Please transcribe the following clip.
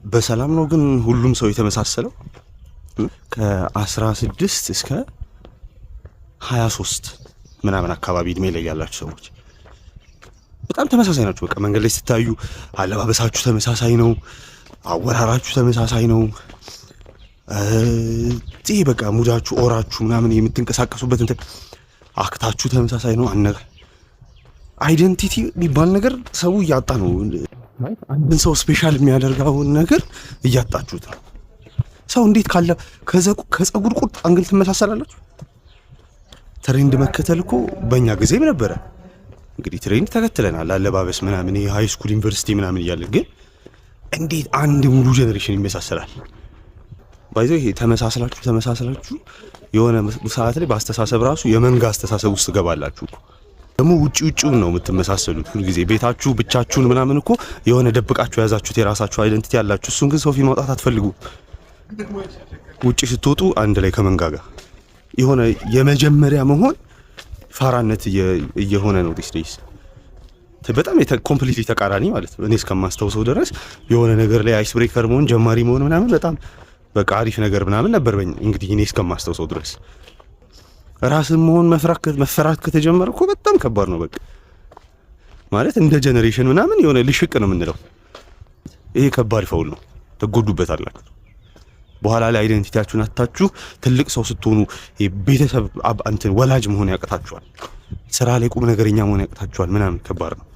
በሰላም ነው ግን ሁሉም ሰው የተመሳሰለው ከ16 እስከ 23 ምናምን አካባቢ እድሜ ላይ ያላችሁ ሰዎች በጣም ተመሳሳይ ናችሁ። በቃ መንገድ ላይ ስታዩ አለባበሳችሁ ተመሳሳይ ነው፣ አወራራችሁ ተመሳሳይ ነው። በቃ ሙዳችሁ ኦራችሁ ምናምን የምትንቀሳቀሱበት እንትን አክታችሁ ተመሳሳይ ነው። አይደንቲቲ የሚባል ነገር ሰው እያጣ ነው። አንድን ሰው ስፔሻል የሚያደርገውን ነገር እያጣችሁት ነው። ሰው እንዴት ካለ ከፀጉር ቁርጥ አንግል ትመሳሰላላችሁ? ትሬንድ መከተል እኮ በእኛ ጊዜም ነበረ። እንግዲህ ትሬንድ ተከትለናል፣ አለባበስ ምናምን ሃይ ስኩል ዩኒቨርሲቲ ምናምን እያለን። ግን እንዴት አንድ ሙሉ ጀነሬሽን ይመሳሰላል? ባይዘው ይሄ ተመሳሰላችሁ የሆነ ሰዓት ላይ በአስተሳሰብ ራሱ የመንጋ አስተሳሰብ ውስጥ ገባላችሁ። ደግሞ ውጪውን ነው የምትመሳሰሉት ሁሉ ጊዜ። ቤታችሁ ብቻችሁን ምናምን እኮ የሆነ ደብቃችሁ የያዛችሁት የራሳችሁ አይደንቲቲ ያላችሁ፣ እሱን ግን ሰው ፊት ማውጣት አትፈልጉ። ውጪ ስትወጡ አንድ ላይ ከመንጋጋ የሆነ የመጀመሪያ መሆን ፋራነት እየሆነ ነው ዲስ ዴይስ። በጣም ኮምፕሊትሊ ተቃራኒ ማለት ነው። እኔ እስከማስታውሰው ድረስ የሆነ ነገር ላይ አይስ ብሬከር መሆን ጀማሪ መሆን ምናምን በጣም በቃ አሪፍ ነገር ምናምን ነበር እንግዲህ እኔ እስከማስታውሰው ድረስ። ራስን መሆን መፈራት ከተጀመረ እኮ በጣም ከባድ ነው። በቃ ማለት እንደ ጀነሬሽን ምናምን የሆነ ልሽቅ ነው የምንለው። ይሄ ከባድ ፈውል ነው፣ ትጎዱበታላችሁ። በኋላ ላይ አይደንቲቲያችሁን አታችሁ ትልቅ ሰው ስትሆኑ ቤተሰብ ወላጅ መሆን ያቅታችኋል። ስራ ላይ ቁም ነገረኛ መሆን ያቅታችኋል ምናምን ከባድ ነው።